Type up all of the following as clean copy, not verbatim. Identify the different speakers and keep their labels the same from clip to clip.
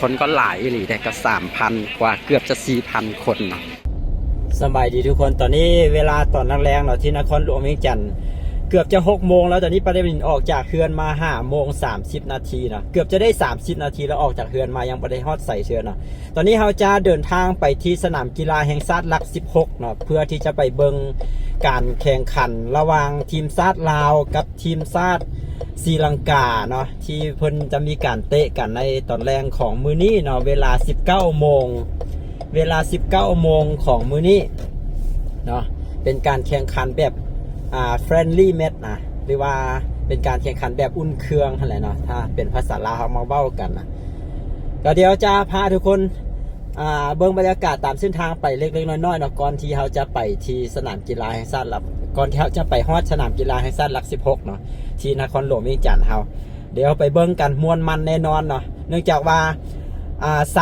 Speaker 1: คนก็หลายหรือแต่ก็ 3,000 กว่าเกือบจะ 4,000 คนเนาะสบายดีทุกคนตอนนี้เวลาตอนแรงๆเนาะที่นครหลวงเวียงจันทร์เกือบจะ6 โมงแล้วตอนนี้ประเด็นออกจากเฮือนมา5 โมง 30 นาทีเนาะเกือบจะได้30 นาทีแล้วออกจากเฮือนมายังประเด็นฮอดใส่เชือเนาะตอนนี้เราจะเดินทางไปที่สนามกีฬาแห่งชาติหลัก16เนาะเพื่อที่จะไปเบิ่งการแข่งขันระหว่างทีมชาติลาวกับทีมชาติศรีลังกาเนาะที่เพิ่นจะมีการเตะกันในตอนแรงของมื้อนี้เนาะเวลา 19 โมง19 โมงของมื้อนี้เนาะเป็นการแข่งขันแบบfriendly match นะหรือว่าเป็นการแข่งขันแบบอุ่นเครื่องอะไรเนาะถ้าเป็นภาษาลาวมาเว้ากันนะก็เดี๋ยวจะพาทุกคนเบิ่งบรรยากาศตามเส้นทางไปเล็กๆน้อยๆเนาะก่อนที่เขาจะไปที่สนามกีฬาแห่งชาติหลักก่อนที่เขาจะไปฮอดสนามกีฬาแห่งชาติหลัก16เนาะที่นครหลวงเวียงจันทร์เขาเดี๋ยวไปเบิ่งกันม่วนมันแน่นอนเนาะเนื่องจากว่า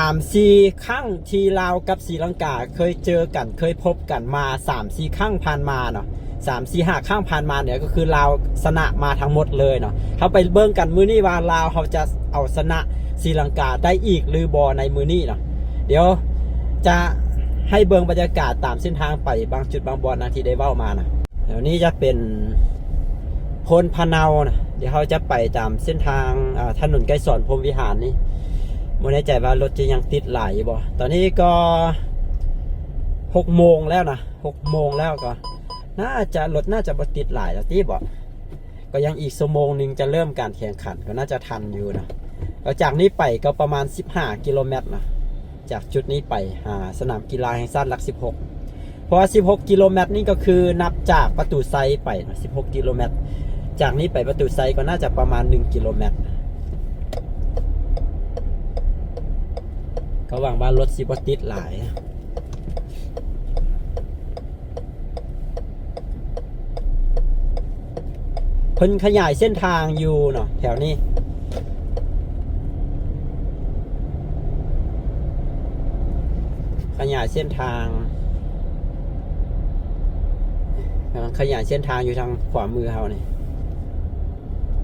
Speaker 1: 3-4 ครั้งที่ลาวกับศรีลังกาเคยเจอกันเคยพบกันมา 3-4 ครั้งผ่านมาเนาะ3-4-5 ครั้งผ่านมาเนี่ยก็คือลาวชนะมาทั้งหมดเลยเนาะเขาไปเบิ่งกันมื้อนี้ว่าลาวเขาจะเอาชนะศรีลังกาได้อีกหรือบ่ในมื้อนี้เนาะเดี๋ยวจะให้เบิ่งบรรยากาศตามเส้นทางไปบางจุดบางบอนนะที่ได้เว้ามานะเดี๋ยวนี้จะเป็นพลพะเนานะเดี๋ยวเขาจะไปตามเส้นทางถนนไกรสอนพรหมวิหารนี่ไม่แน่ใจว่ารถจะยังติดหลายบ่ตอนนี้ก็6 โมงแล้วนะ6 โมงแล้วก็รถน่าจะบ่ติดหลายแล้วที่บ่ก็ยังอีกชั่วโมงนึงจะเริ่มการแข่งขันก็น่าจะทันอยู่นะแล้วจากนี้ไปก็ประมาณ15 กิโลเมตรนะจากจุดนี้ไปสนามกีฬาแห่งชาติหลัก16เพราะว่า16 กิโลเมตรนี่ก็คือนับจากประตูไซไปนะ16 กิโลเมตรจากนี้ไปประตูไซก็น่าจะประมาณ1 กิโลเมตรก็หวังว่ารถสิบ่ติดหลายเพิ่นขยายเส้นทางอยู่เนาะแถวนี้ขยายเส้นทางอยู่ทางขวามือเขาเนี่ย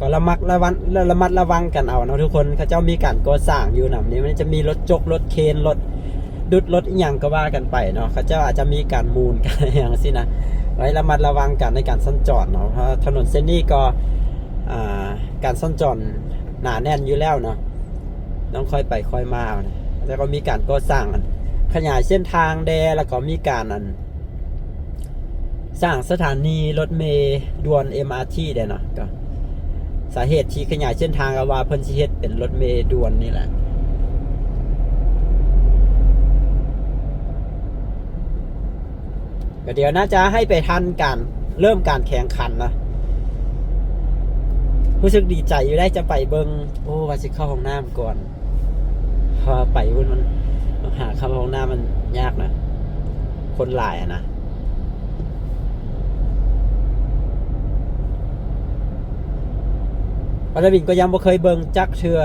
Speaker 1: ก็ระมัดระวังกันเอาเนาะทุกคนเขาเจ้ามีการก่อสร้างอยู่นะนี่มันจะมีรถจกรถเคนรถดุดรถอีหยังก็ว่ากันไปเนาะเขาเจ้าอาจจะมีการมูลกันอย่างสินะไว้ระมัดระวังกันในการสัญจรเนาะเพราะถนนเส้นนี้ก็การสัญจรหนาแน่นอยู่แล้วเนาะต้องค่อยไปค่อยมานะแล้วก็มีการก่อสร้างขยายเส้นทางแล้วก็มีการสร้างสถานีรถเมล์ด่วน MRT เนาะก็สาเหตุที่ขยายเส้นทางก็ว่าเพิ่นสิเฮ็ดเป็นรถเมล์ด่วนนี่แหละเดี๋ยวน่าจะให้ไปทันการเริ่มการแข่งขันนะรู้สึกดีใจอยู่ได้จะไปเบิ่งโอ้ว่าสิเข้าห้องน้ำก่อนพอไปมันหาเข้าห้องน้ำมันยากนะคนหลายนะปาราบินก็ยังบ่เคยเบิ่งจักเทื่อ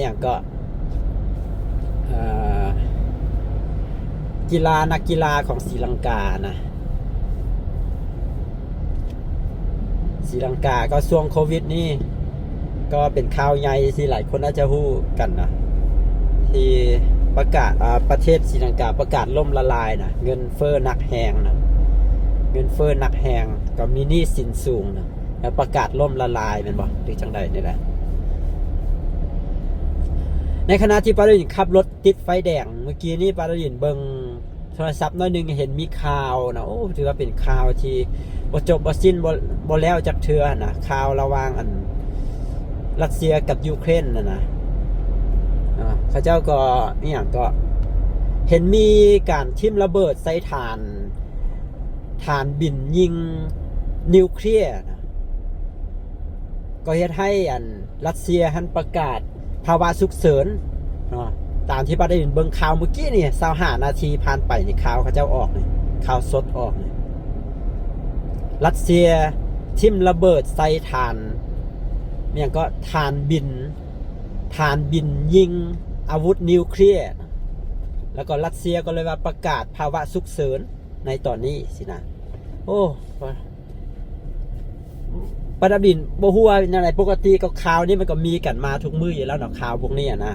Speaker 1: อย่างก็นักกีฬาของศรีลังกานะศรีลังกาก็ช่วงโควิดนี่ก็เป็นข่าวใหญ่ที่หลายคนน่าจะฮู้กันนะที่ประกาศประเทศศรีลังกาประกาศล่มละลายนะเงินเฟ้อหนักแฮงนะเงินเฟ้อหนักแฮงก็มีหนี้สินสูงนะแล้วประกาศล่มละลายเป็นบ่หรือจังใดนี่แหละในขณะที่ปาราดินขับรถติดไฟแดงเมื่อกี้นี้ปาราดินเบิ่งโทรศัพท์น้อยนึงเห็นมีข่าวนะโอ้ถือว่าเป็นข่าวที่บ่จบบ่สิ้นบ่แล้วจักเทื่อนะข่าวระหว่างรัสเซียกับยูเครนนะเขาเจ้าก็นี่อย่างก็เห็นมีการทิ่มระเบิดใส่ฐานบินยิงนิวเคลียร์นะก็เฮ็ดให้รัสเซียหันประกาศภาวะฉุกเฉินเนาะตามที่ปาได้ยินเบิ่งข่าวเมื่อกี้นี่25 นาทีผ่านไปนี่ข่าวเขาเจ้าออกนี่ข่าวสดออกนี่รัสเซียทิ่มระเบิดใส่ฐานเนี่ยก็ฐานบินยิงอาวุธนิวเคลียร์แล้วก็รัสเซียก็เลยว่าประกาศภาวะฉุกเฉินในตอนนี้สินะโอ้ ประดับดินบ่ฮู้ว่าเป็นอะไรปกติก็ข่าวนี่มันก็มีกันมาทุกมื้ออยู่แล้วเนาะข่าวพวกนี้นะ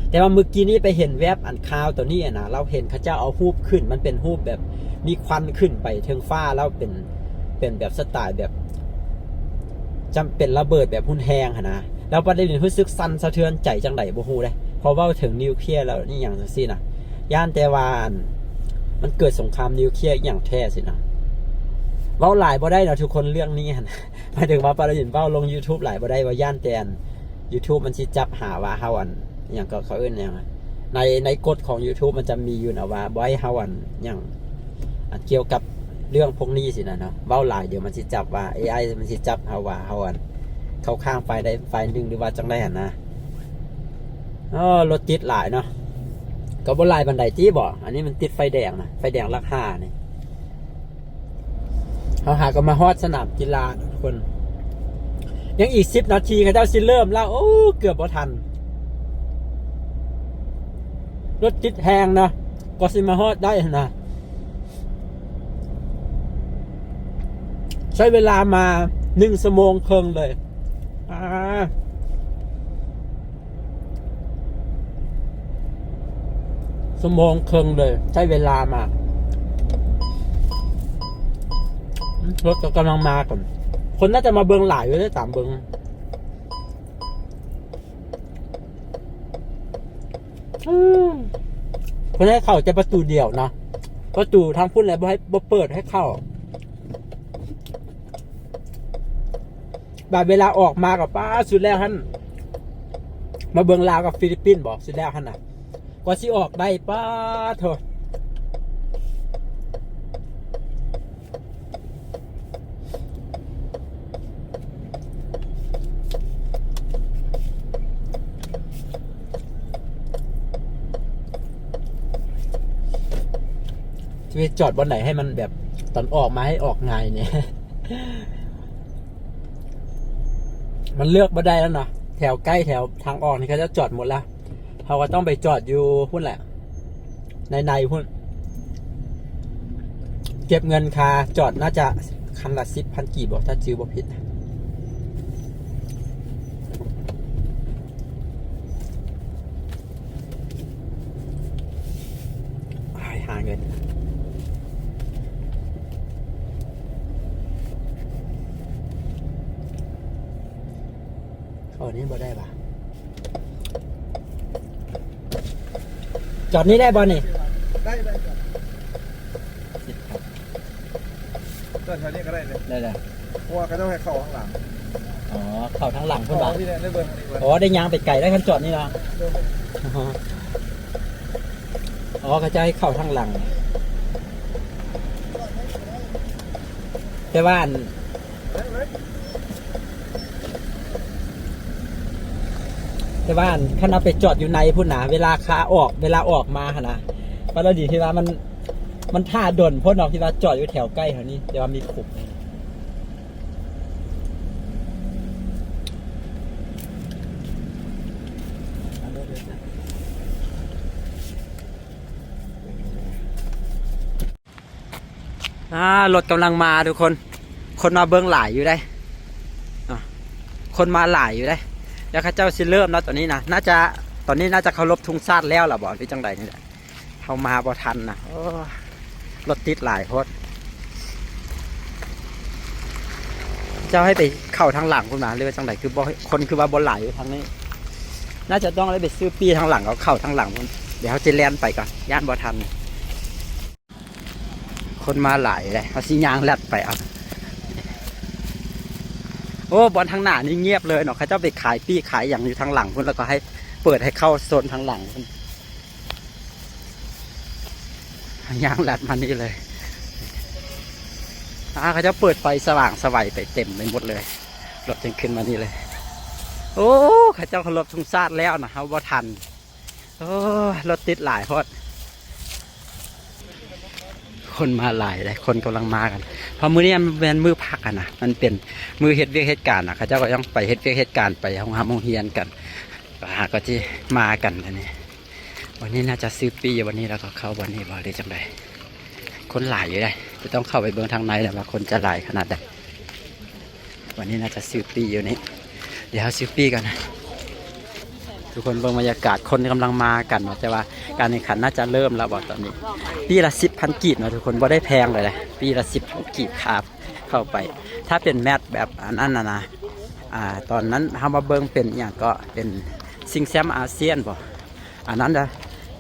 Speaker 1: แต่ว่าเมื่อกี้นี้ไปเห็นแวบอันข่าวตัวนี้นะเราเห็นเขาเจ้าเอารูปขึ้นมันเป็นรูปแบบมีควันขึ้นไปเทิงฟ้าแล้วเป็นแบบสไตล์แบบจำเป็นระเบิดแบบหุ่นแหงนะแล้วประเด็นรู้สึกสั่นสะเทือนใจจังไดบ่ฮู้เลยพอเว้าถึงนิวเคลียร์แล้วนี่อย่างจังซี่นะย่านแต่ว่ามันเกิดสงครามนิวเคลียร์อย่างแท้สินะเว้าหลายบ่ได้นะทุกคนเรื่องนี้นะหมายถึงว่าประเด็นเว้าลง YouTube หลายบ่ได้ว่าย่านแต่ YouTube มันสิจับหาว่าเฮาอย่างก็เขาเอิ้นอย่างในกฎของ YouTube มันจะมีอยู่นะว่าบ่ให้เฮาอย่างเกี่ยวกับเรื่องพวกนี้สินะเนาะเว้าหลายเดี๋ยวมันสิจับว่า AI มันสิจับเฮาว่าเฮาเข้าข้างฝ่ายใดฝ่ายหนึ่งหรือว่าจังได๋หั่นนะรถติดหลายเนาะก็บ่หลายบันไดจี้บ่อันนี้มันติดไฟแดงนะไฟแดงลัก5นี่เฮาหาก็มาฮอดสนามกีฬาทุกคนยังอีก10นาทีเขาเจ้าสิเริ่มแล้วโอ้เกือบบ่ทันรถติดแหงนะก็สิมาฮอดได้นะใช้เวลามา1 ชั่วโมงครึ่งเลยชั่วโมงครึ่งเลยใช้เวลามารถก็กำลังมาก่อนคนน่าจะมาเบิงหลายอยู่ได้ตามเบิงคนให้เข้าจะประตูเดียวนะประตูทางพุ่นเลยบ่เปิดให้เข้าแบบเวลาออกมากับป้าสุดแล้วท่านมาเบิงลาวกับฟิลิปปินส์บอกสุดแล้วท่านน่ะก็สิออกได้ป้าเถอะจะไปจอดบนไหนให้มันแบบตอนออกมาให้ออกง่ายเนี่ย มันเลือกมาได้แล้วเนาะแถวใกล้แถวทางออกนี่เขาจะจอดหมดแล้วเขาก็ต้องไปจอดอยู่พุ่นแหละในพุ่นเก็บเงินค่าจอดน่าจะคันละ10,000 กีบถ้าจื้อบ่ผิดหาเงินนี้บ่ได้ปะจอดนี้ได้บ่นี่
Speaker 2: ได้จอดแถวนี้ก็ได้เลย
Speaker 1: ได้
Speaker 2: เพราะว่าเขาต้องให้เข้าข้างหลัง
Speaker 1: อ๋อเข้าทางหลังพุ่นบ่
Speaker 2: ที่ได้เบิ่ง
Speaker 1: อ๋อได้ยางไปไก่ได้คันจอดนี่เนาะอ๋อเขาจะให้เข้าทางหลังแต่ว่าขณะไปจอดอยู่ในพุ่นนะเวลาขาออกเวลาออกมาหนะปรดีที่ว่ามันท่าดนพ่นออกที่ว่าจอดอยู่แถวใกล้แถวนี้เดี๋ยวมีขุมรถกำลังมาทุกคนมาเบิ้งหลายอยู่ได้คนมาหลายอยู่ได้แล้วข้าเจ้าสิเริ่มนะตอนนี้นะตอนนี้น่าจะเคารพธงชาติแล้วล่ะบอกที่จังใดนี่แหละเขามาบ่ทันนะรถติดหลายโคตรเจ้าให้ไปเข้าทางหลังคุณมาหรือว่าจังใดคือคนคือว่าบนหลายอยู่ทางนี้ น่าจะต้องได้ไปซื้อปีทางหลังเขาเข้าทางหลังเดี๋ยวเขาจะแล่นไปก่อนย่านบ่ทันคนมาหลายเลยเขาสิยางแลดไปเอาโอ้บอลทางหน้านี่เงียบเลยเนาะเขาเจ้าไปขายปี้ขายอย่างอยู่ทางหลังพุ่นแล้วก็ให้เปิดให้เข้าโซนทางหลังยางแลดมานี่เลยเขาจะเปิดไฟสว่างสวัยไปเต็มไปหมดเลยรถจึงขึ้นมานี่เลยโอ้เขาเจ้าเคารพธงชาติแล้วนะเขาบ่ทันโอ้รถติดหลายโคตรคนมาหลายเลยคนกำลังมากันเพราะมื้อนี้มันเป็นมื้อพักนะมันเป็นมื้อเฮ็ดเวียกเหตุการณ์นะเขาเจ้าก็ยังไปเฮ็ดเวียกเหตุการณ์ไปห้องเฮียนกันก็ที่มากันนี่วันนี้น่าจะซื้อปีวันนี้แล้วก็เข้าวันนี้บ่ได้จังไดคนหลายอยู่เลยจะต้องเข้าไปเบิ่งทางในแหละว่าคนจะหลายขนาดใด วันนี้น่าจะซื้อปีอยู่นี่เดี๋ยวซื้อปีกันนะทุกคนเบิ่งบรรยากาศคนกำลังมากันเนาะแต่ว่าการแข่งขันน่าจะเริ่มแล้วบอกตอนนี้ปีละ10,000 กีบเนาะทุกคนบ่ได้แพงเลยนะปีละ10,000 กีบครับเข้าไปถ้าเป็นแมตช์แบบอันนั้นนะตอนนั้นทำมาเบิ่งเป็นอย่างก็เป็นซิงแชมป์อาเซียนบ่อันนั้นนะ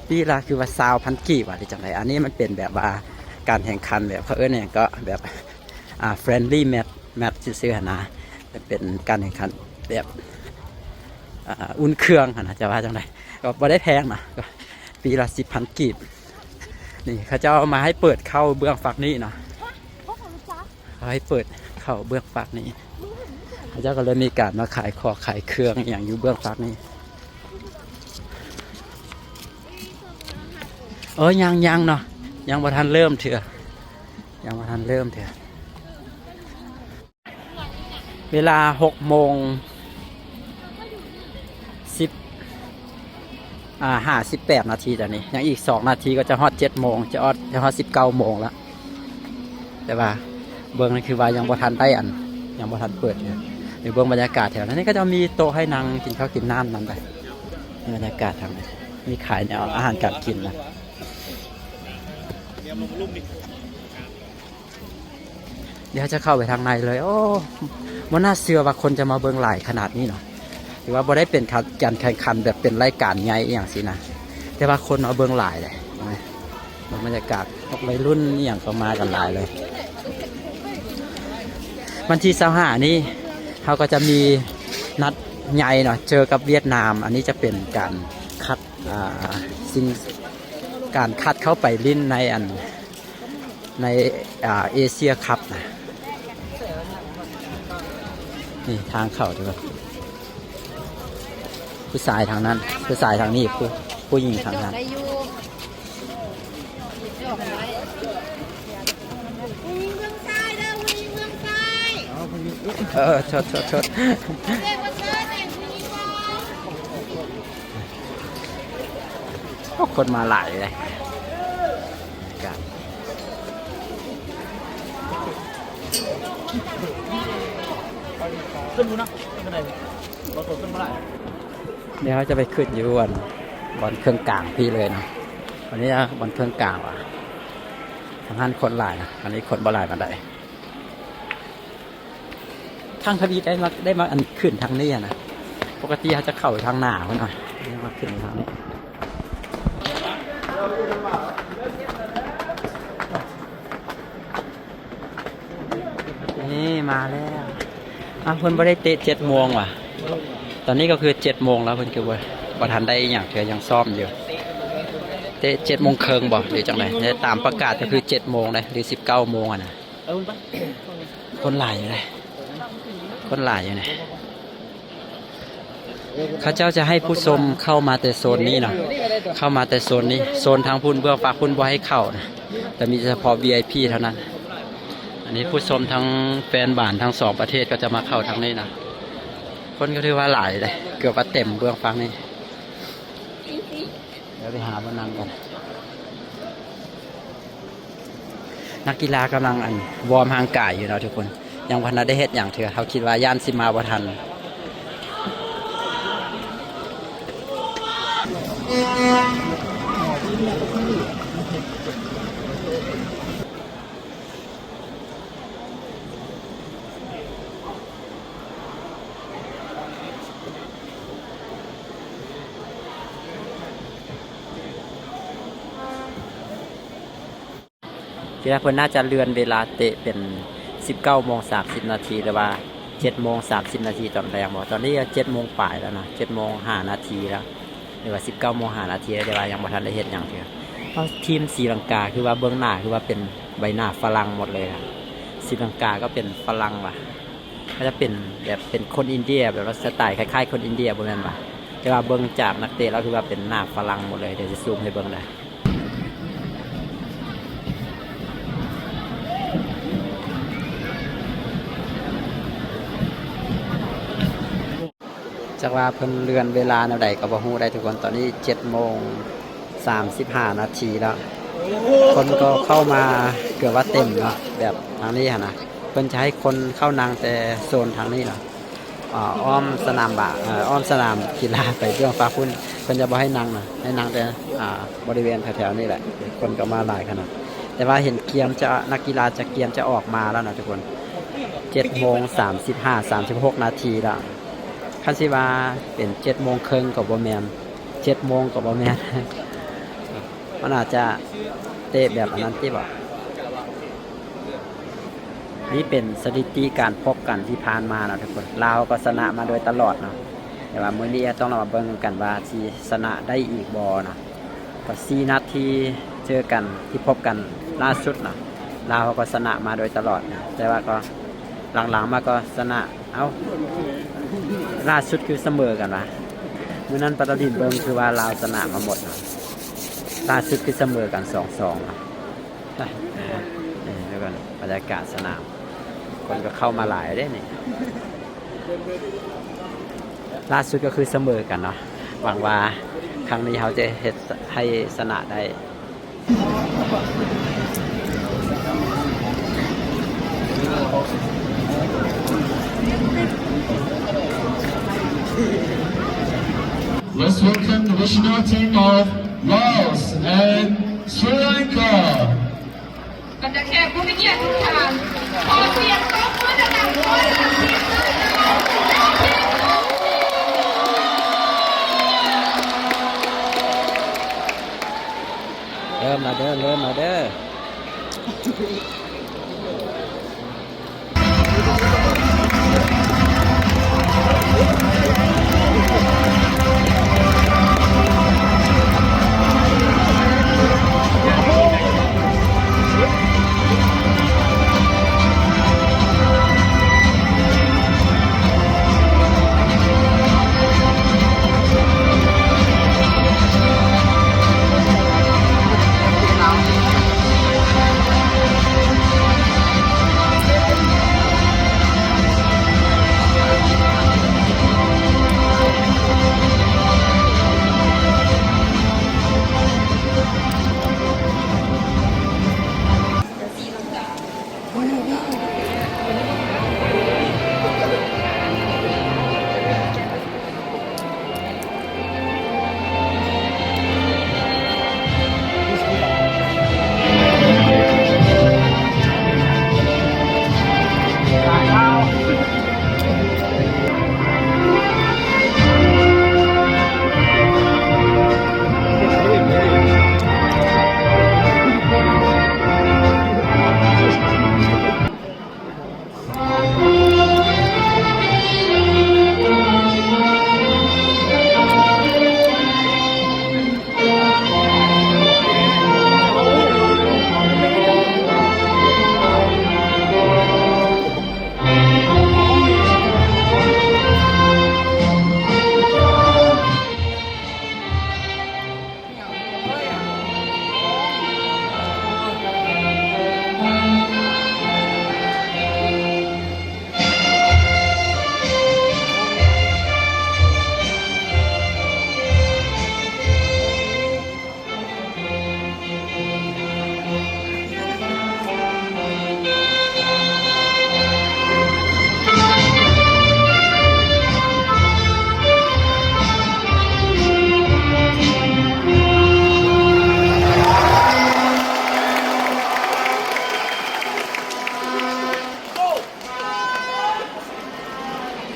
Speaker 1: ปีละคือว่า20,000 กีบว่าที่จังไรอันนี้มันเป็นแบบว่าการแข่งขันแบบเขาเนี่ยก็แบบเฟรนลี่แมตช์ซื่อๆนะเป็นการแข่งขันแบบอุ่นเครื่องนะจะว่าจังไรก็บ่ได้แพงนะก็ปีละ10,000 กีบนี่เขาจะเอามาให้เปิดเข้าเบื้องฝักนี้เนาะเขาให้เปิดเข้าเบื้องฝักนี้เขาเจ้าก็เลยมีการมาขายของขายเครื่องอย่างอยู่เบื้องฝักนี้ยังเนาะยังบ่ทันเริ่มเถอะยังบ่ทันเริ่มเถอะเวลา6:58 นาทีตอนนี้ยังอีก2 นาทีก็จะฮอด7 โมงจะฮอด19 โมงแล้วแต่ว่าเบื้องนั่นคือว่ายังบ่ทันได้ยังบ่ทันเปิดเลยเดี๋ยวเบื้องบรรยากาศแถวนั้นนี่ก็จะมีโต๊ะให้นั่งกินข้าวกินน้ำนั่นไปบรรยากาศทางนี้มีขายแนวอาหารการกินนะเดี๋ยวจะเข้าไปทางในเลยโอ้มันน่าเชื่อว่าคนจะมาเบื้องหลายขนาดนี้เนาะหรือว่าบ่ได้เป็นการแข่งขันแบบเป็นรายการใหญ่อย่างสินะแต่ว่าคนมาเบื้องหลายเลยบรรยากาศวัยรุ่นอย่างก็มากันหลายเลยวันที่25นี้เขาก็จะมีนัดใหญ่เนาะเจอกับเวียดนามอันนี้จะเป็นการคัดการคัดเข้าไปลิ้นในเอเชียคัพนะนี่ทางเข้าด้วยผู้ชายทางนั้นผู้ชายทางนี้ผู้หญิงทางนั้นชดคนมาหลายเลยขึ้นดูนะขึ้นอะไรเราตัวขึ้นเมื่อไหร่เดี๋ยวเขาจะไปขึ้นอยู่บนเครื่องกลางพี่เลยเนาะวันนี้บนเครื่องกลางว่ะทางนั้นคนหลายนะอันนี้คนบ่หลายมาได้ทางพอดีได้มาอันขึ้นทางนี้นะปกติเขาจะเข้าทางหน้าเขาหน่อยนี่มาขึ้นทางนี้นี่มาแล้วเพิ่นบ่ได้เตะ7 โมงว่ะตอนนี้ก็คือ7 โมงแล้วเพิ่นคือบ่ทันได้อย่างเธอยังซ่อมอยู่เตะ7 โมงครึ่งบ่หรือจังได๋ตามประกาศก็คือ7 โมงเลยหรือ19 โมงนะคนหลายอยู่เลยคนหลายอยู่เนี่ยเขาเจ้าจะให้ผู้ชมเข้ามาแต่โซนนี้เนาะเข้ามาแต่โซนนี้โซนทางพุ่นเบื้องฟ้าพุ่นบ่ให้เข้านะแต่มีเฉพาะ VIP เท่านั้นอันนี้ผู้ชมทั้งแฟนบ้านทั้ง2 ประเทศก็จะมาเข้าทางนี้นะคนก็ถือว่าหลายเลยเกือบว่าเต็มเบื้องฟ้านี่เดี๋ยวไปหามานั่งกันนักกีฬากำลังวอร์มร่างกายอยู่เนาะทุกคนยังพันได้เฮ็ดอย่างเถอะเขาคิดว่าย่านสิมาบ่ทันคิดว่าเพิ่นน่าจะเลื่อนเวลาเตะเป็น19:30 นาทีหรือว่า7:30 นาทีตอนแรกบอกตอนนี้7 โมงปลายแล้วนะ7:05 นาทีแล้วหรือว่า19:05 นาทีแล้วแต่ว่ายังบ่ทันได้เฮ็ดหยังเถอะเพราะทีมศรีลังกาคือว่าเบื้องหน้าคือว่าเป็นใบหน้าฝรั่งหมดเลยนะศรีลังกาก็เป็นฝรั่งว่ะก็จะเป็นแบบเป็นคนอินเดียแบบว่าสไตล์คล้ายๆคนอินเดียบ่แม่นว่ะแต่ว่าเบื้องจากนักเตะแล้วคือว่าเป็นหน้าฝรั่งหมดเลยเดี๋ยวจะซูมให้เบิ่งได้จากว่าเพิ่นเลื่อนเวลาแนวใดก็บ่ฮู้ได้ทุกคนตอนนี้7:35 นาทีแล้วคนก็เข้ามาเกือบว่าเต็มเนาะแบบทางนี้นะ เพิ่นจะให้คนเข้านางแต่โซนทางนี้เนาะอ้อมสนามบาอ้อมสนามกีฬาไปเรื่องฟ้าพุ่นเพิ่นจะบ่ให้นั่งนะให้นั่งแต่บริเวณแถวๆนี่แหละคนก็มาหลายขนาดแต่ว่าเห็นเกียมจะนักกีฬาจะเกียมจะออกมาแล้วนะทุกคน7:35-36 นาทีแล้วคันสิว่าเป็น7:30ก็บ่แม่น7:00ก็บ่แม่น มันอาจจะเตะแบบอันนั้นที่บอกนี่เป็นสถิติการพบกันที่ผ่านมานะทุกคนลาวก็ชนะมาโดยตลอดเนาะแต่ว่ามื้อนี้ต้องมาเบิ่งกันว่าสิชนะได้อีกบ่เนาะก็4นัดที่เจอกันที่พบกันล่าสุดเนาะลาวก็ชนะมาโดยตลอดนะแต่ว่าก็หลังๆมาก็ชนะล่าสุดคือเสมอกันว่ะมื้อนั้นปัตตานีเบิ่งคือว่าลาวชนะมาหมดเนาะล่าสุดคือเสมอกัน2-2นะนี่แล้วกันบรรยากาศสนามคนก็เข้ามาหลายได้นี่ล่าสุดก็คือเสมอกันเนาะหวังว่าครั้งนี้เขาจะเฮ็ดให้ชนะได้
Speaker 3: Let's welcome the national team of Laos and Sri Lanka.
Speaker 4: บรรดาแขกผู้มีเกียรติทุกท่านขอเสียงปรบมือดังๆต้อนรับทีมชาติลาว
Speaker 1: เริ่มมาเด้อ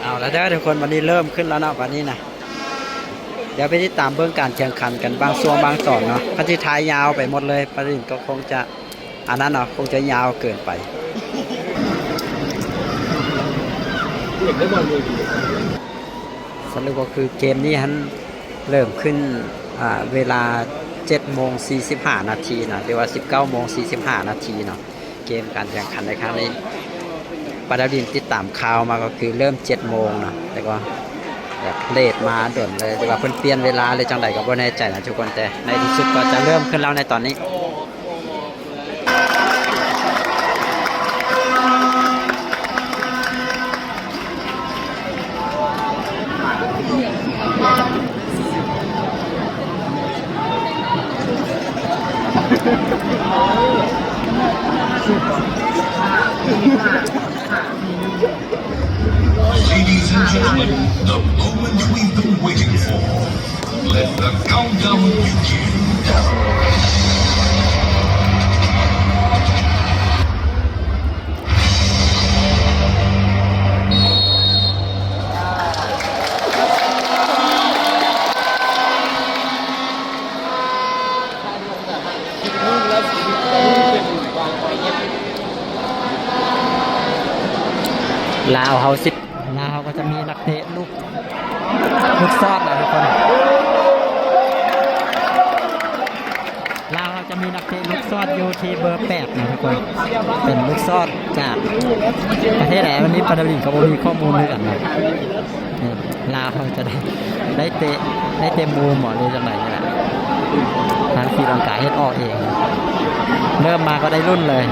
Speaker 1: เอาแล้วเด้อทุกคนวันนี้เริ่มขึ้นแล้วเนาะวันนี้นะเดี๋ยวไปติดตามเบื้องการแข่งขันกันบางช่วงบางตอนเนาะพันธิท้ายยาวไปหมดเลยประเด็นก็คงจะอันนั้นเนาะคงจะยาวเกินไปสรุปก็คือเกมนี้ฮันเริ่มขึ้นเวลา7:45 นาทีนะหรือว่า 19:45 นาทีเนาะเกมการแข่งขันในครั้งนี้ปาดาวดินติดตามข่าวมาก็คือเริ่ม7 โมงนะแต่ก็แบบเลทมาด่วนเลยแต่ว่าเพิ่นเปลี่ยนเวลาเลยจังใดก็บ่แน่ใจนะทุกคนแต่ในที่สุดก็จะเริ่มขึ้นแล้วในตอนนี้
Speaker 3: gentlemen, the moment we've been waiting for. Let the countdown begin.
Speaker 1: ลาวเขาก็จะมีนักเตะลูกซอดนะทุกคนลาวเขาจะมีนักเตะลูกซอดอยู่ที่เบอร์8นะทุกคนเป็นลูกซอดจากประเทศไหนวันนี้ปานาบินก็มีข้อมูลด้วยกันนะลาวเขาจะได้เตะมูหมอเลยจังไหนนี่แหละทางศรีลังกาเฮ็ดออกเองเริ่มมาก็ได้รุ่นเลย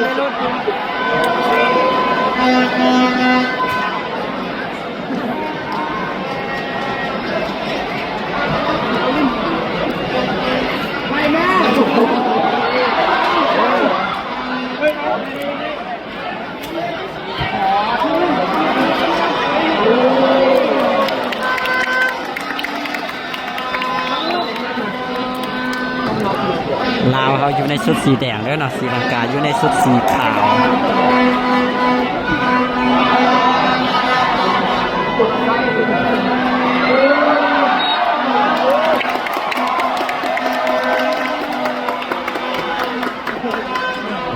Speaker 1: ได้รุ่นลาวเขาอยู่ในชุดสีแดงด้วยเนาะศรีลังกาอยู่ในชุดสีขาว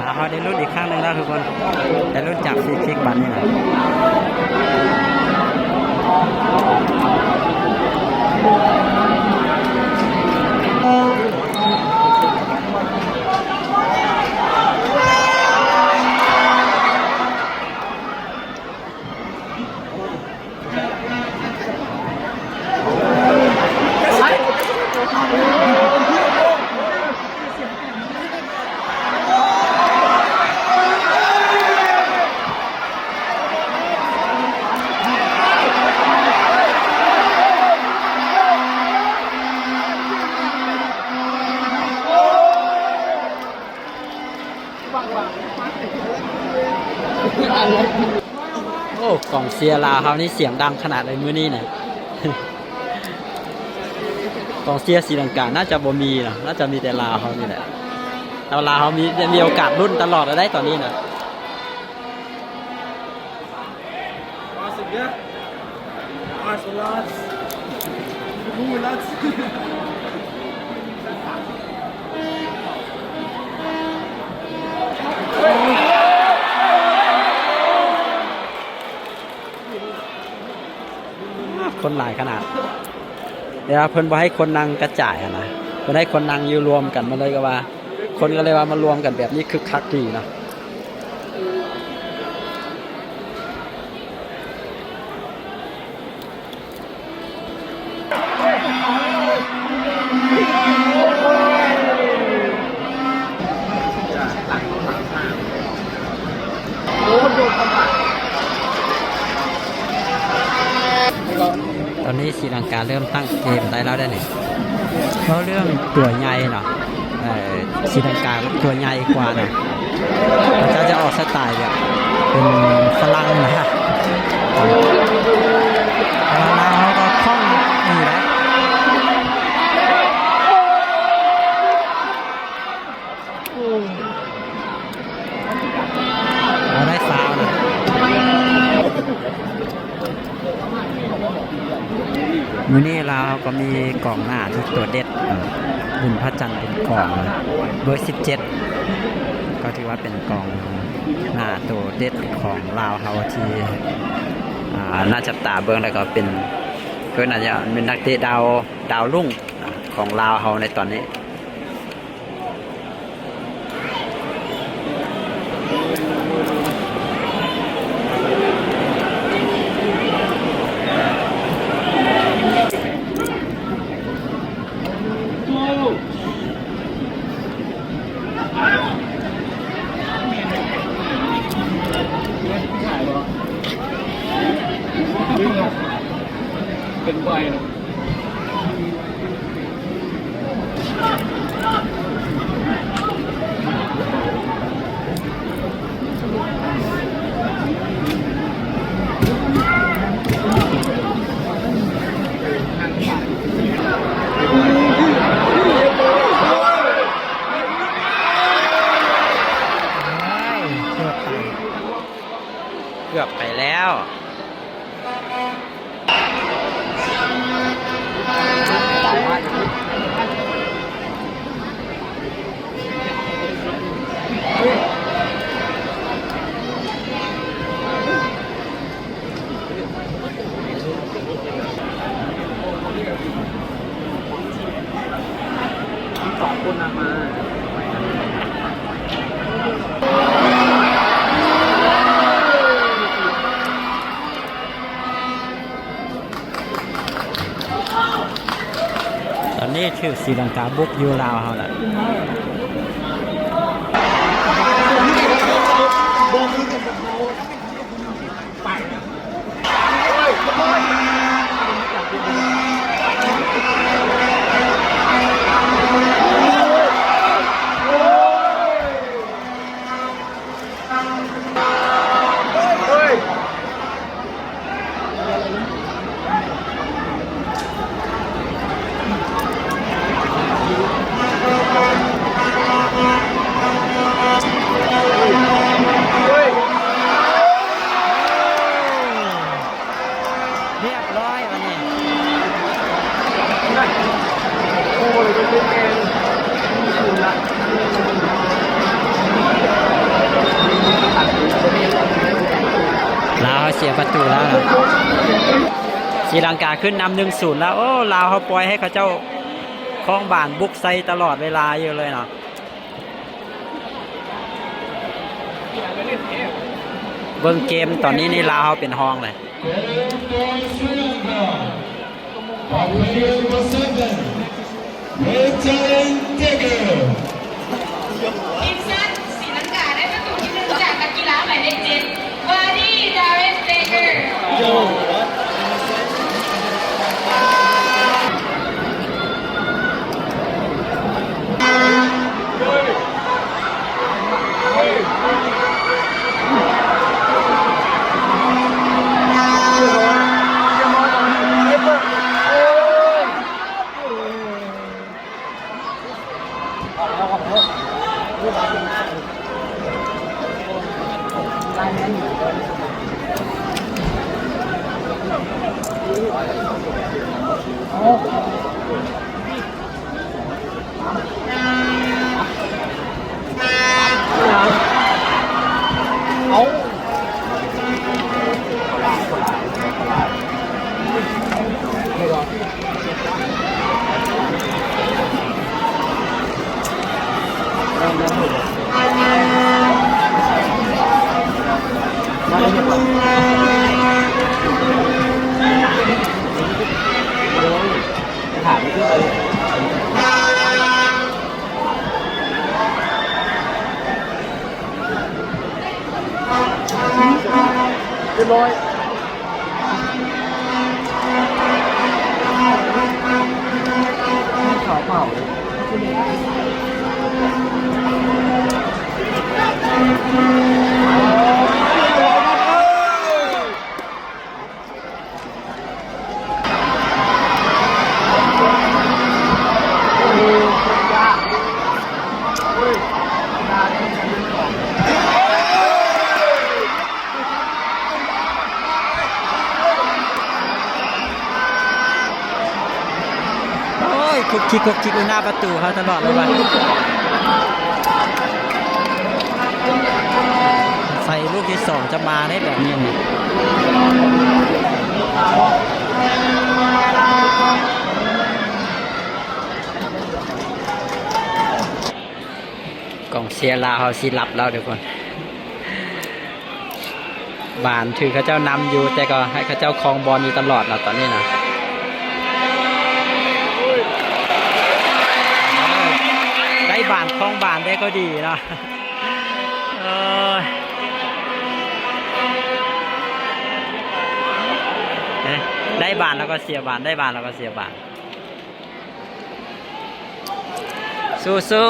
Speaker 1: ลาวเขาได้รุ่นอีกครั้งหนึ่งแล้วทุกคนได้รุ่นจากฟรีคิกบันนี่นะโอ้กล่องเชียร์ลาวเขานี่เสียงดังขนาดเลยมื้อนี้เนี่ยกล่องเชียร์ศรีลังกาน่าจะบ่มีนะน่าจะมีแต่ลาวเขานี่แหละแต่ลาวเขามีโอกาสรุ่นตลอดได้ตอนนี้นะคนหลายขนาดเดี๋ยวเพิ่นบ่ให้คนนั่งกระจายนะเพิ่นให้คนนั่งอยู่รวมกันมาเลยก็ว่าคนก็เลยว่ามารวมกันแบบนี้คึกคักดีนะตอนนี้ศรีลังกาเริ่มตั้งเกมได้แล้วได้เนี่ยเพราะเรื่องตัวใหญ่เนาะศรีลังกาตัวใหญ่กว่านะเขาจะออกสไตล์แบบเป็นฝรั่งนะเราก็คล่องดีนะเราได้ฟาวนะมื้อนี้เราก็มีกองหน้าที่ตัวเด็ดบุญพระจันทร์เป็นกองเบอร์17ก็ถือว่าเป็นกองหน้าตัวเด็ดของลาวเฮาที่น่าจับตาเบิ่งแล้วก็เป็นก็น่าจะเป็นนักเตะดาวรุ่งของลาวเฮาในตอนนี้
Speaker 3: เป็นใบ
Speaker 1: เกือบไปแล้ว ตอนนี้ชื่อศรีลังกาบุกอยู่ลาวเฮาล่ะเรียบร้อยวันนี้ลาวเสียประตูแล้วนะศรีลังกาขึ้นนำ1-0แล้วโอ้ลาวเขาปล่อยให้เขาเจ้าคลองบ้านบุกใส่ตลอดเวลาอยู่เลยเนาะเบิ่งเกมตอนนี้นี่ลาวเขาเป็นห้องเลย
Speaker 4: ทีมชาติศรีลังกาได้ประตูที่ 1จากนักกีฬาหมายเลข7วาดีดาริสเบเกอร์
Speaker 2: เรียบร้อยขาวเปล่า
Speaker 1: คุกคิกอยู่หน้าประตูเขาตลอดเลยว่ะใส่ลูกที่2จะมาได้แบบนี้กองเชียร์ลาวเขาสิรับเราเดี๋ยวก่อนบานถือเขาเจ้านำอยู่แต่ก็ให้เขาเจ้าครองบอลอยู่ตลอดแล้วตอนนี้นะได้ บานคล้องบานได้ก็ดีเนาะเออได้บานแล้วก็เสียบานได้บานแล้วก็เสียบานสู้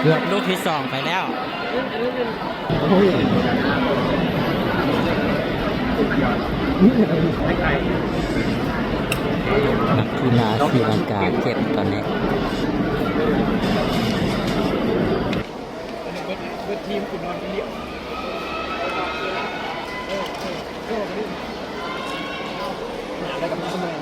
Speaker 1: เกือบลูกที่2ไปแล้วนักกีฬาศรีลังกาเจ็บตอนนี้ทีมคุณนอนเลี้ยอะไรกับสมัย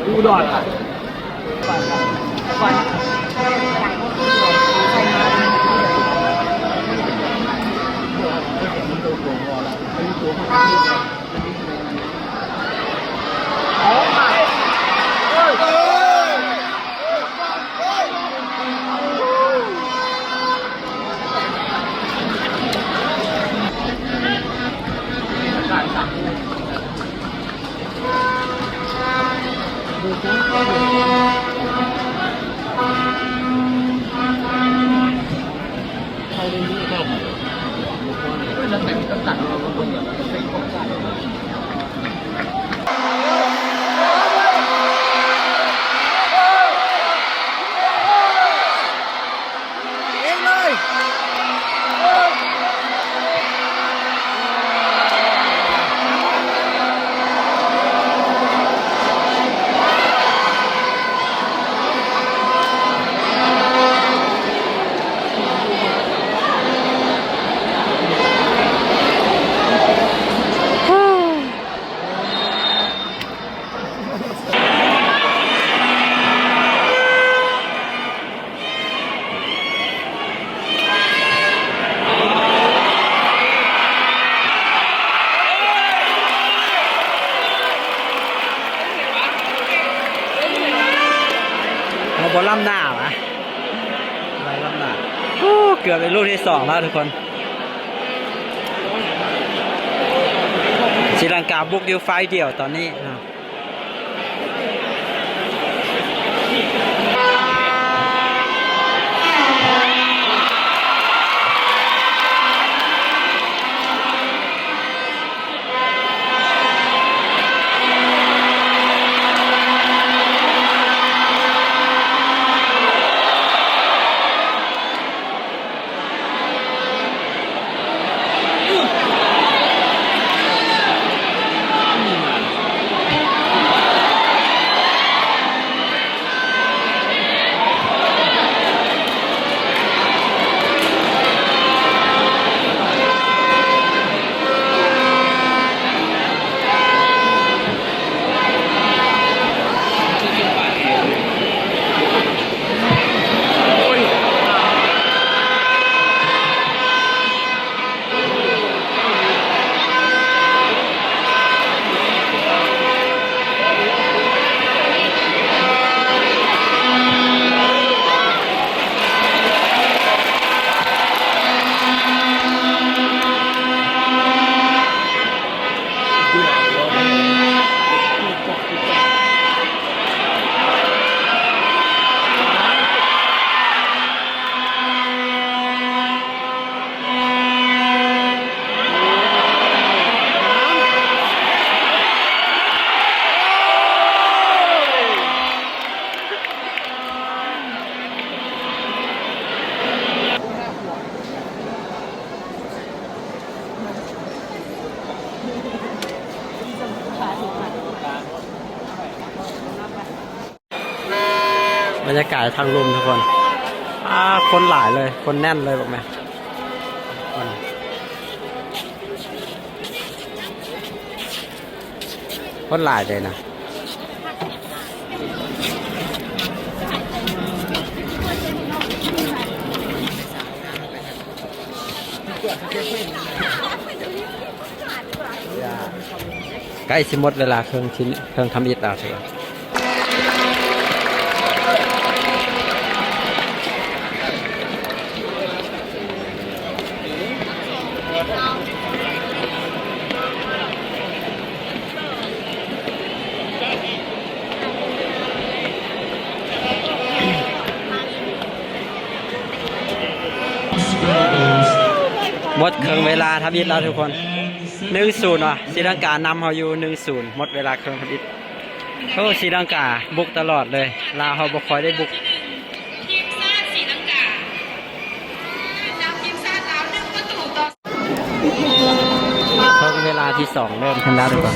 Speaker 1: ดูดอดบอลล่ำหน้าวะอะไรล่ำหน้าเกือบเป็นลูกที่2แล้วทุกคน ลังกาบุกอยู่ไฟเดียวตอนนี้นะบรรยากาศทางลมทุกคนคนหลายเลยคนแน่นเลยบอกไหมคนหลายเลยนะใกล้สิหมดเวลาเครื่องทำอิฐแล้วเถอะหมดเครื่องเวลาทำอิฐแล้วทุกคน 1-0 ว่ะศรีลังกานำเขาอยู่ 1-0 หมดเวลาเครื่องทำอิฐโอ้ศรีลังกาบุกตลอดเลยลาวเขาบ่ค่อยได้บุก
Speaker 4: ทีมชาติศรีลังกานำทีมชาติลาว1-0
Speaker 1: เครื่องเวลาที่ 2 เริ่มขึ้นแล้วทุกคน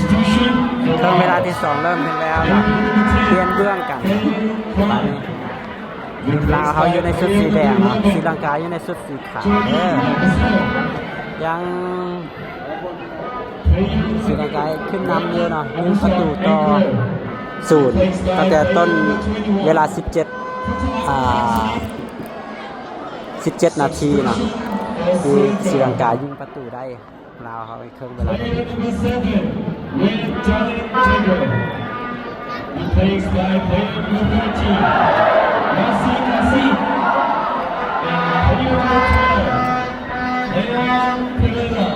Speaker 1: เครื่องเวลาที่ 2 เริ่มขึ้นแล้วนะเปลี่ยนเบื้องกันลาวเขาอยู่ในชุดสีแดงเนาะศรีลังกาอยู่ในชุดสีขาวยังศรีลังกาขึ้นนำเยอะเนาะ1-0ตั้งแต่ต้นเวลา17 นาทีเนาะคือศรีลังกายิงประตูได้ลาวเขาไปเครื่องเวลาได้
Speaker 3: Replaced by player number 13, Nasi Kasi, and player number 12, Leon Pereira.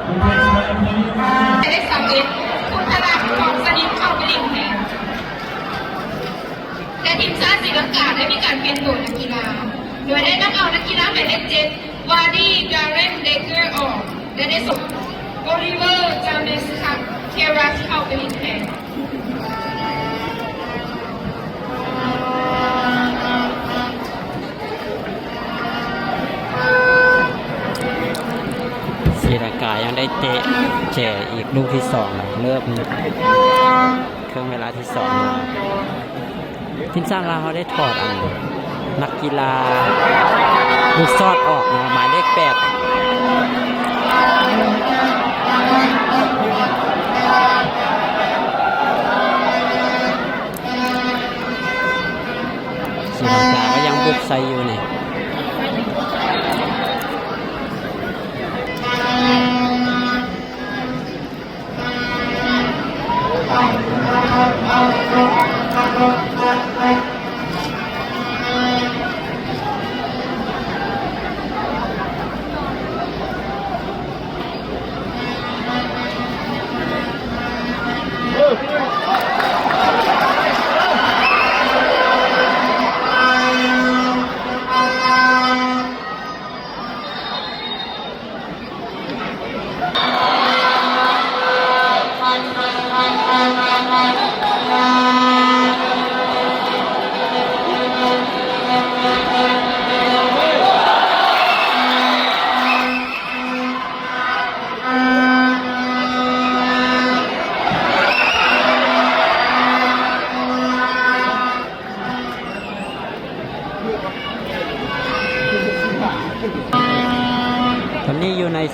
Speaker 3: Replaced by player number
Speaker 4: ได้สำเร็จคุณธนาของสนิทเข้าไปลิงแทนแต่ทีมชาติศรีลังกาได้มีการเปลี่ยนตัวนักกีฬาโดยได้นำเอานักกีฬาหมายเลข7วาร์ดี้การเรนเดเกอร์ออกและได้ส่งโอลิเวอร์จาเมสคับเทรัสเข้าไปลิงแทน
Speaker 1: ศรีลังกายังได้เตะแจกอีกลูกที่2นะเริ่มเครื่องเวลาที่2มาทีมชาติลาวเขาได้ถอดนักกีฬาลูกซอดออกนะหมายเลข8ศรีลังกาก็ยังบุกใส่อยู่นี่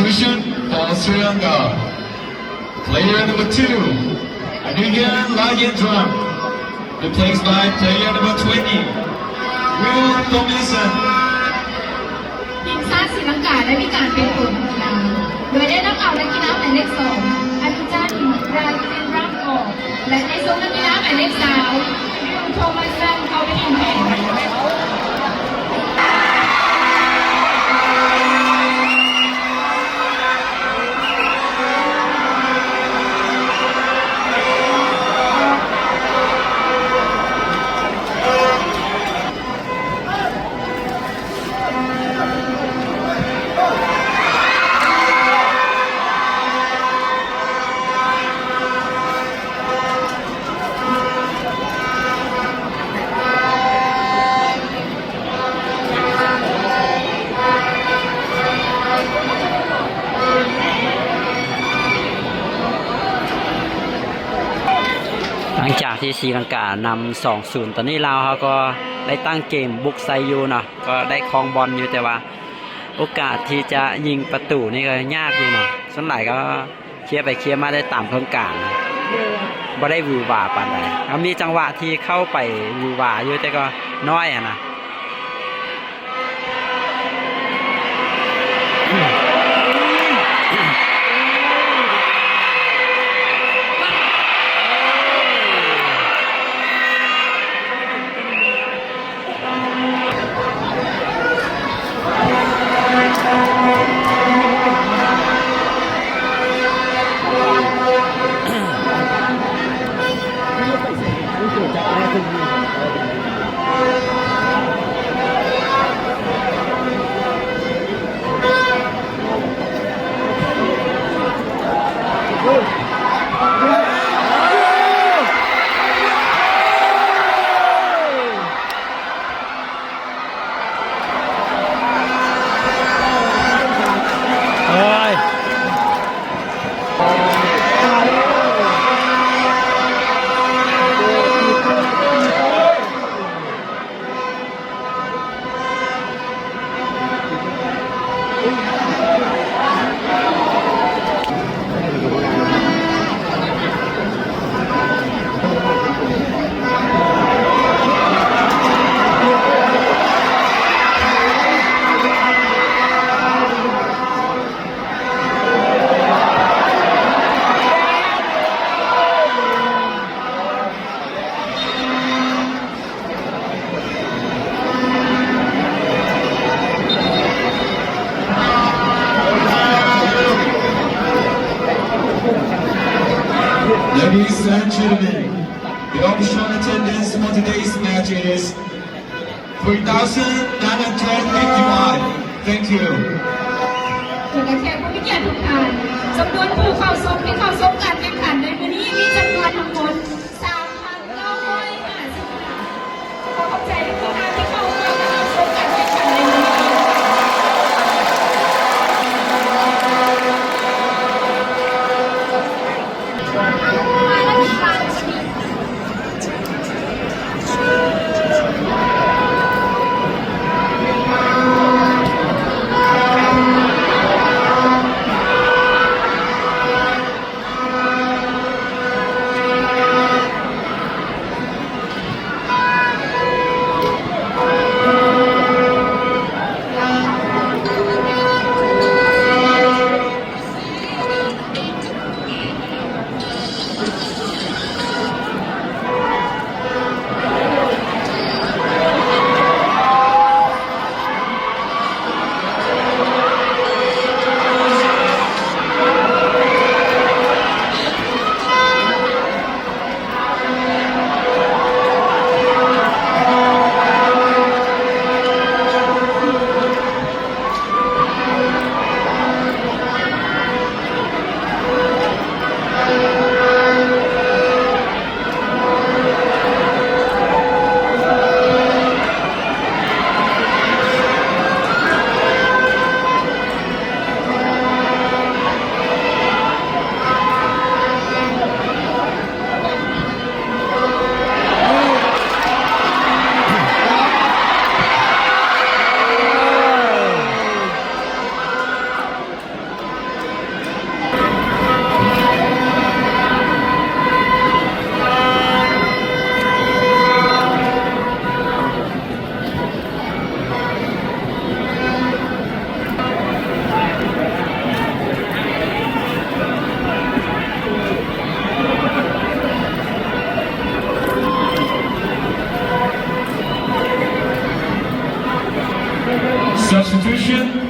Speaker 3: substitution for Sri Lanka. Player number 2, Anugan Lagendram, replaced by player number 20, Will Tomlinson.
Speaker 4: ทีมชาติศรีลังกาได้มีการเปลี่ยนตัวนักกีฬาโดยได้นำเอานักกีฬาหมายเลข2อนุจันทร์ราเจนรัมออกและในส่วนนักกีฬาหมายเลข3วิลโทมัสซันเข้าไปทีมแทน
Speaker 1: หลังจากที่ศรีลังกานำ 2-0 ตอนนี้ลาวเขาก็ได้ตั้งเกมบุกไซยูเนาะก็ได้ครองบอลอยู่แต่ว่าโอกาสที่จะยิงประตูนี่ก็ยากอยู่เนาะส่วนใหญ่ก็เคลียร์ไปเคลียร์มาได้ตามเพิ่งกลางบ่ได้วิววาปานใดมีจังหวะที่เข้าไปวิววาอยู่แต่ก็น้อยอะนะ
Speaker 3: Ladies and gentlemen, the official attendance for today's match is 3,955. Thank you.
Speaker 4: ถือแขกผู้มีเกียรติทุกท่านจำนวนผู้เข้าชมที่เข้าชมการแข่งขันในวันนี้มีจำนวนทั้งหมด 3,950 ขอขอบใจทุกท่านที่เข้าร่วมชมการแข่งขันในวันนี้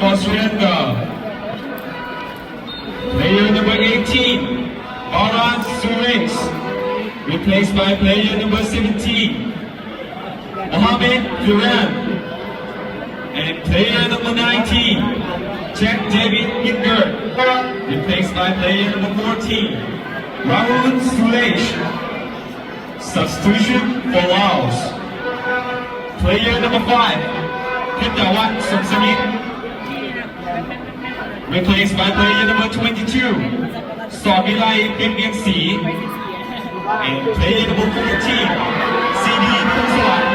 Speaker 3: for Sri Lanka. Player number 18, Bharat Suresh, replaced by player number 17, Mohamed Duran. And player number 19, Jack David Hinger, replaced by player number 14, Rahul Suresh. Substitution for Laos. Player number 5, Pitawan Sumsamit, replaced by player number 22, Somilai Pimpiansi. And player number 14, CD Pusawan,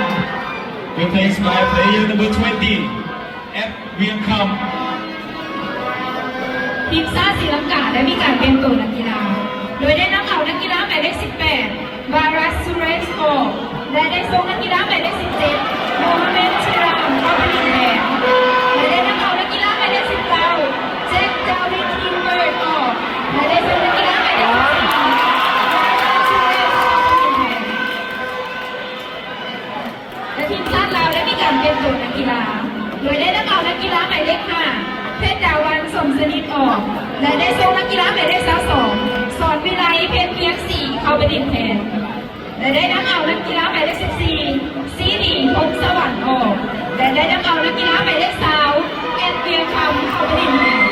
Speaker 3: replaced by player number 20, F. Vietcom.
Speaker 4: ทีมชาติศรีลังกาได้มีการเปลี่ยนตัวนักกีฬาโดยได้นำเอานักกีฬาหมายเลข 18 บารัสซูเรสออกและได้ส่งนักกีฬาหมายเลข 17 โมฮัมเหม็ดชิรามเข้าไปในแดนและได้นำเอานักกีฬาหมายเลข 19 แจ็คดาวิดฮินเบิร์ตออกและได้ส่งนักกีฬาหมายเลข 14 บารัสซูเรสเข้าไปในแดนและทีมชาติลาวได้มีการเปลี่ยนตัวนักกีฬาโดยได้นำเอานักกีฬาหมายเลข 5 เพชรดาวันสมสนิทออกและได้ส่งนักกีฬาหมายเลข 22 สอนวิไลเพชรเพียง 4 เข้าไปติดแทนและได้นำเอานักกีฬาหมายเลข 14 ซีดีพงสวรรค์ออกและได้นำเอานักกีฬาหมายเลข 20 แอนเวียคำเข้าไปติดแทน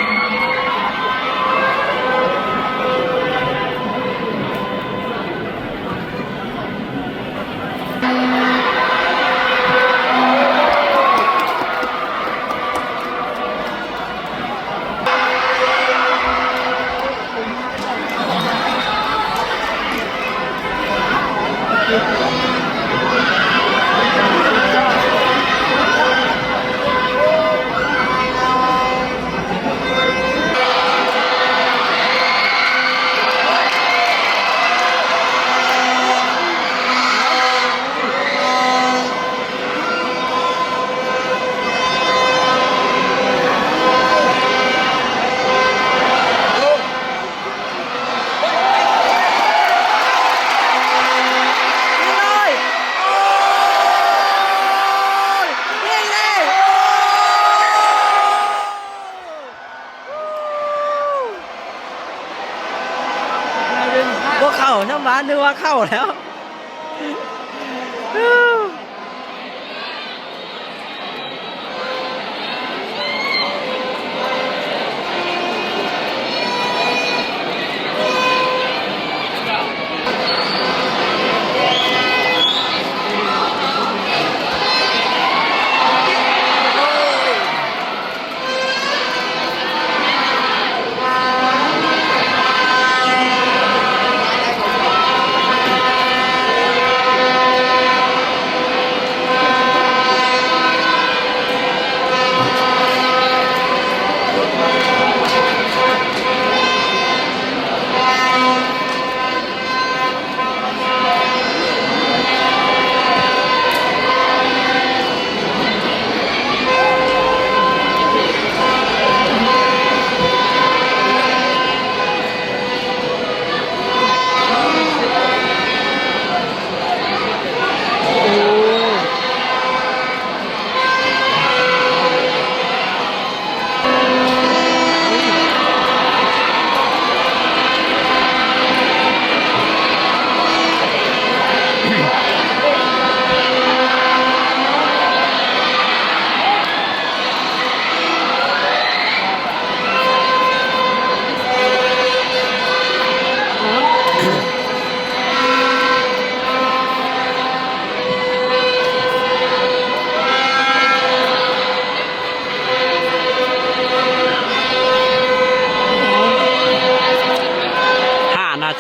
Speaker 1: พวกเข้าน้ำร้านนึกว่าเข้าแล้ว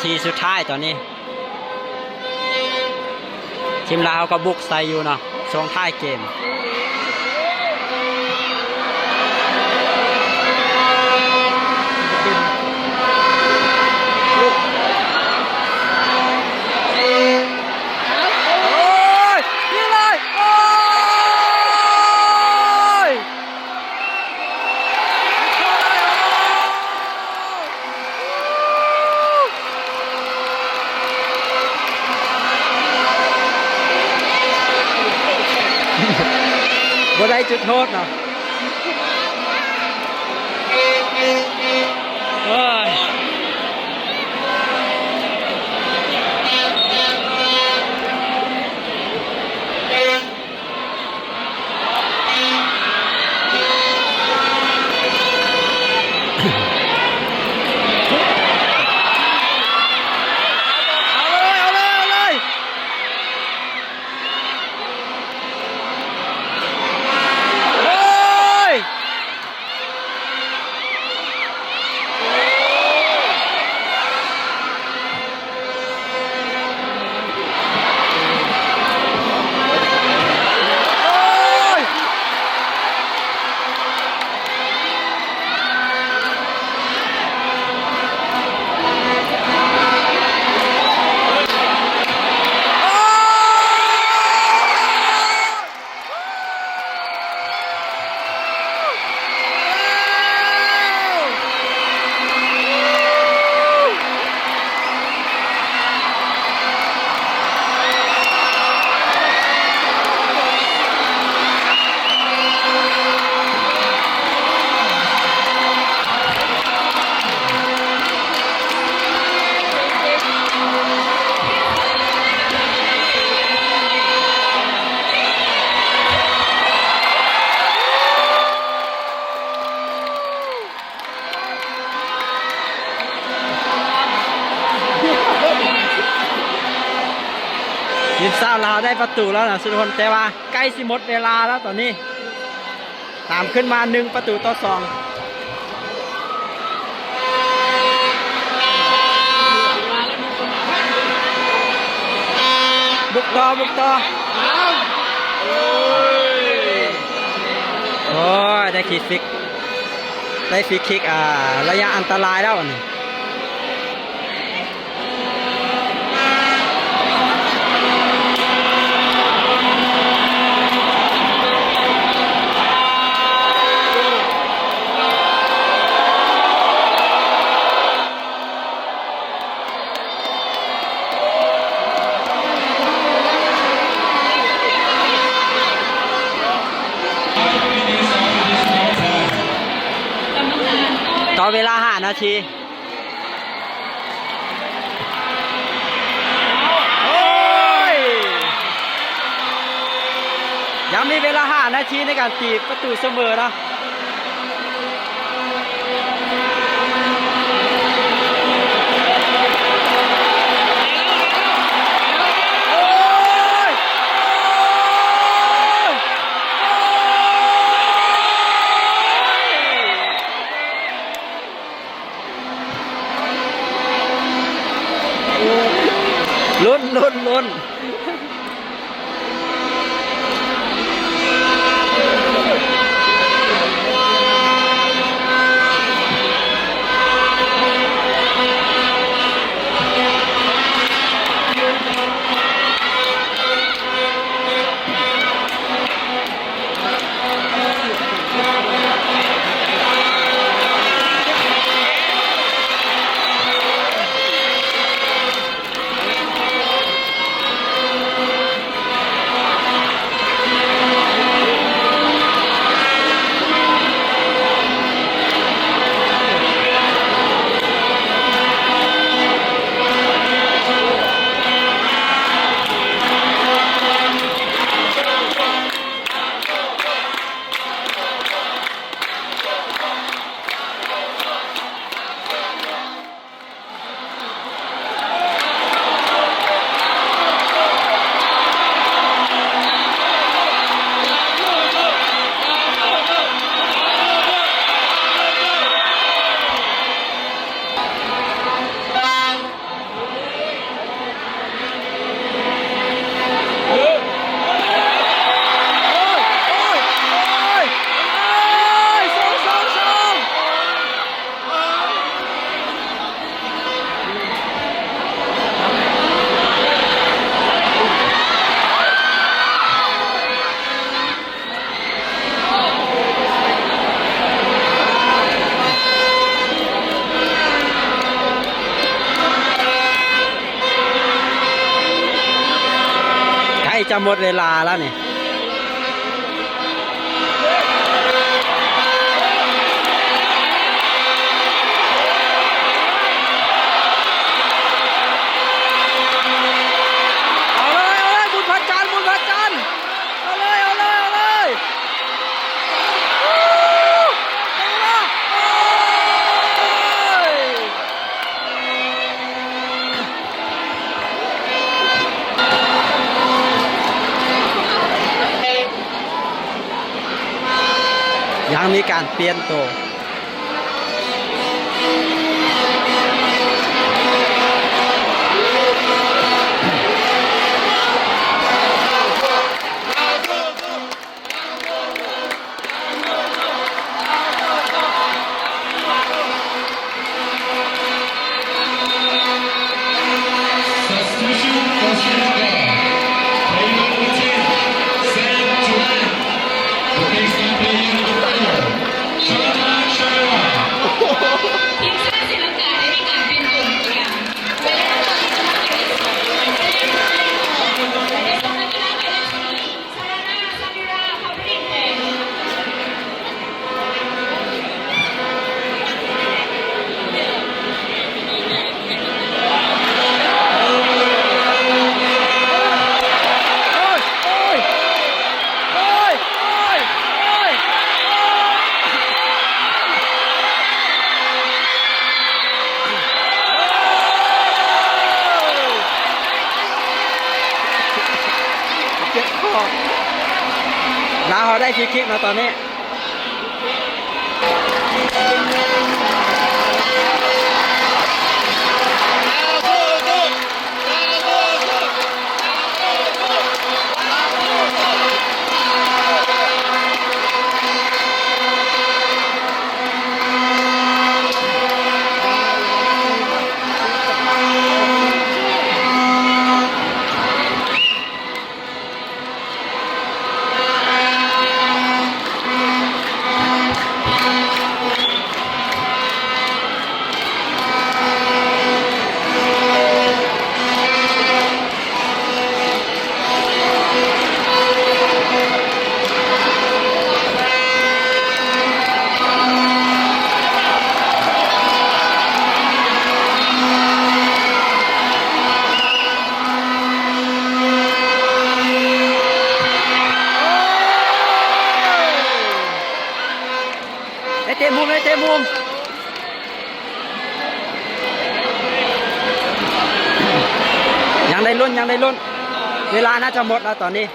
Speaker 1: ทีสุดท้ายตอนนี้ทีมลาวก็บุกใส่อยู่เนาะช่วงท้ายเกมบ่ได้จุดโทษเนาะ ทีมสาวลาวได้ประตูแล้วนะสุดคนแต่ว่าใกล้สิหมดเวลาแล้วตอนนี้ตามขึ้นมา1-2บุกต่อโอ้ยได้คิกฟิกได้ฟรีคิกระยะอันตรายแล้วอันนี้ต่อเวลา5 นาทีโอ้ยยังมีเวลา5 นาทีในการตีประตูเสมอนะลุ้นใกล้จะหมดเวลาแล้วนี่เอาเลยบุญพระจันทร์เอาเลยยังมีการเปลี่ยนตัว ลาวเขาได้ฟรีคิกมาตอนนี้เตะมุมเลยเตะมุมยังได้ลุ้นยังได้ลุ้นเวลาน่าจะหมดแล้วตอนนี้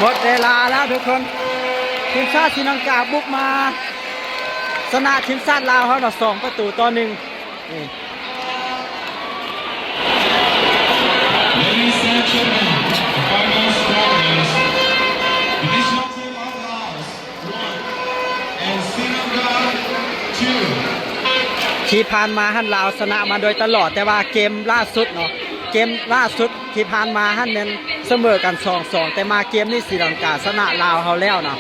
Speaker 1: หมดเวลาแล้วทุกคนทีมชาติศรีลังกาบุกมาชนะทีมชาติลาวเขาหน่อ2-1นี่
Speaker 3: Ladies and gentlemen, the final score is the national team of Laos 1 and Sri Lanka 2.
Speaker 1: ที่ผ่านมาฮั่นลาวชนะมาโดยตลอดแต่ว่าเกมล่าสุดเนาะเกมล่าสุดที่ผ่านมาฮั่นเน้นเสมอกัน 2-2 แต่มาเกมนี้ศรีลังกาชนะลาวเขาแล้วเนาะ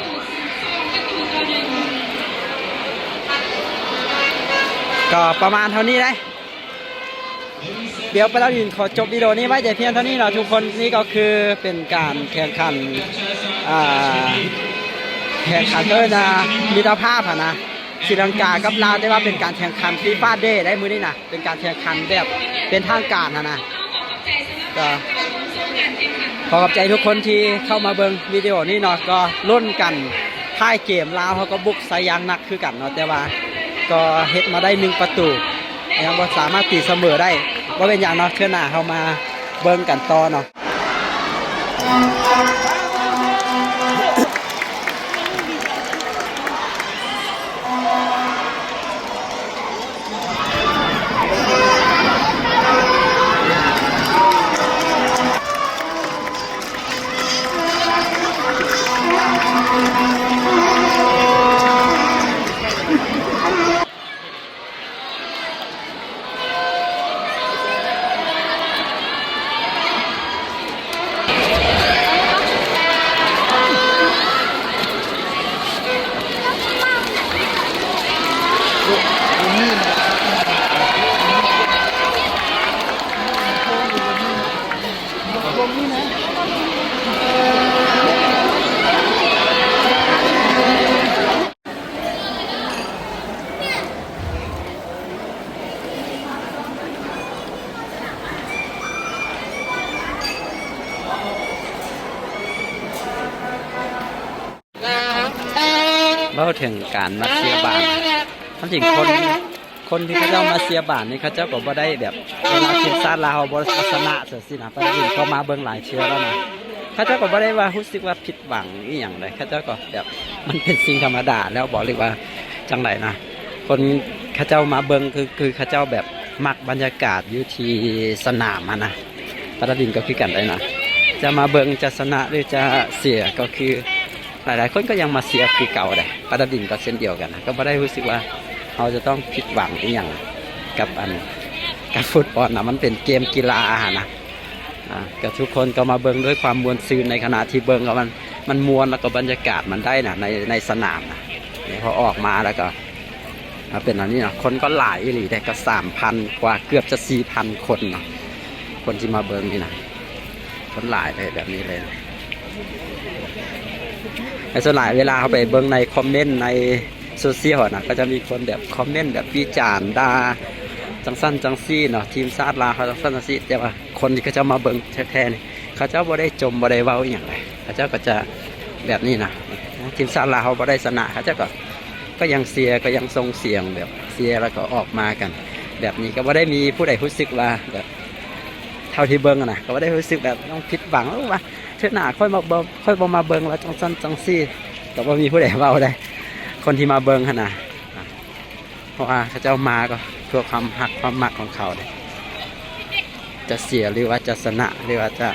Speaker 1: ก็ประมาณเท่านี้เลยเดี๋ยวประดินขอจบวิดีโอนี้ไว้แต่เพียงเท่านี้เนาะทุกคนนี่ก็คือเป็นการแข่งขันเลยนะมิตรภาพนะศรีลังกากับลาวได้ว่าเป็นการแข่งขันฟีฟ่าเดย์ได้มื้อนี้นะเป็นการแข่งขันแบบเป็นทางการนะก็ขอขอบใจทุกคนที่เข้ามาเบิ่งวิดีโอนี้เนาะก็ลุ้นกันท้ายเกมลาวเขาก็บุกใส่ยางหนักคือกันเนาะแต่ว่าก็เฮ็ดมาได้1ประตูยังบ่สามารถตีเสมอได้ว่าเป็นอย่างเนาะเชื่อหน้าเข้ามาเบิ่งกันต่อเนาะ เล่าถึงการมาเสียบานความจริงคนที่เขาเจ้ามาเสียบานนี่เขาเจ้าก็บ่ได้แบบเวลาทีมชาติลาวบ่ชนะเสียสินะประเด็นเขามาเบิ่งหลายเชื้อแล้วนะเขาเจ้าก็บ่ได้ว่ารู้สึกว่าผิดหวังอีหยังเลยเขาเจ้าก็แบบมันเป็นสิ่งธรรมดาแล้วบอกเลยว่าจังไดนะคนเขาเจ้ามาเบิ่งคือเขาเจ้าแบบมักบรรยากาศอยู่ที่สนามนะประเด็นก็คือกันได้นะจะมาเบิ่งจะชนะหรือจะเสียก็คือหลายๆคนก็ยังมาเสียคือเก่าเลยปาตาดินก็เช่นเดียวกันนะก็ไม่ได้รู้สึกว่าเราจะต้องผิดหวังอย่างกับฟุตบอลนะมันเป็นเกมกีฬานะกับทุกคนก็มาเบิ่งด้วยความมวลซื่นในขณะที่เบิ่งก็มันมวลแล้วก็บรรยากาศมันได้นะในสนามนะพอออกมาแล้วก็เป็นอันนี้นะคนก็หลายหรือได้ก็3,000 กว่าเกือบจะ 4,000 คนเนาะคนที่มาเบิ่งนี่นะคนหลายเลยแบบนี้เลยนะในส่วนหลายเวลาเขาไปเบิ่งในคอมเมนต์ในโซเชียลนะก็จะมีคนแบบคอมเมนต์แบบวิจารณ์ด่า จังสั้นจังซี่เนาะทีมชาติลาวเขาจังสั้นจังซี่แต่ว่าคนที่เขาจะมาเบิ่งแท้ๆนี่เขาเจ้าบ่ได้จมบ่ได้เว้าอหย่างไรเขาเจ้าก็จะแบบนี้นะทีมชาติลาวเขาบ่ได้ชนะเขาเจ้าก็ยังเสียก็ยังทรงเสียงแบบเสียแล้วก็ออกมากัน แบบนี้ก็บ่ได้มีผู้ใดรู้สึกว่าแบบเท่าที่เบิ่งอะนะก็บ่ได้รู้สึกแบบต้องผิดหวังว่าเทื่อหน้าค่อยมาเบิ่งค่อยบ่มาเบิ่งแล้วจังสั้นจังซี่ก็บ่มีผู้ใดเว้าได้คนที่มาเบิ่งหั่นน่ะเพราะว่าเขาเจ้ามาก็เพื่อความหักความมักของเขาเลยจะเสียหรือว่าจะชนะหรือว่าจะ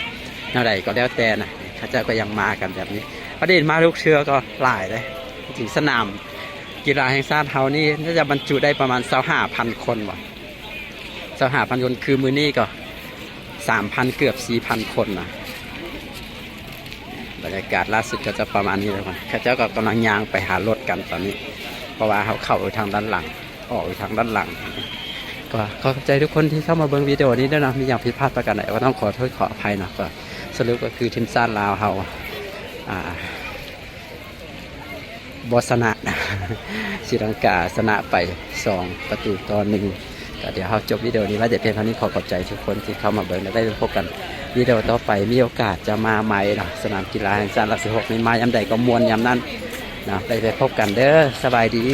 Speaker 1: อะไรก็แล้วแต่นะเขาเจ้าก็ยังมากันแบบนี้ประเด็นมาทุกเชือก็หลายเลยถึงสนามกีฬาแห่งชาติเฮานี่น่าจะบรรจุได้ประมาณ25,000 คนว่ะ25,000 คนคือมือนี้ก็ 3,000 เกือบ 4,000 คนนะบรรยากาศล่าสุดก็จะประมาณนี้เลยเขาเจ้าก็กำลังย่างไปหารถกันตอนนี้เพราะว่าเขาเข้าทางด้านหลังออกทางด้านหลังก็ขอบใจทุกคนที่เข้ามาเบิ่งวิดีโอนี้ด้วยนะมีอย่างผิดพลาดประการใดก็ต้องขอโทษขออภัยนะก็สรุปก็คือทีมชาติลาวเขาบอสนะศรีลังกาชนะไป2-1ก็เดี๋ยวเขาจบวิดีโอนี้ไว้แต่เพียงเท่านี้ขอขอบใจทุกคนที่เข้ามาเบิ่งและได้พบกันวิดีโอต่อไปมีโอกาสจะมาใหม่นะสนามกีฬาแห่งชาติหลัก16นี้มายามใดก็มวนยามนั้นนะได้ไปพบกันเด้อสบายดี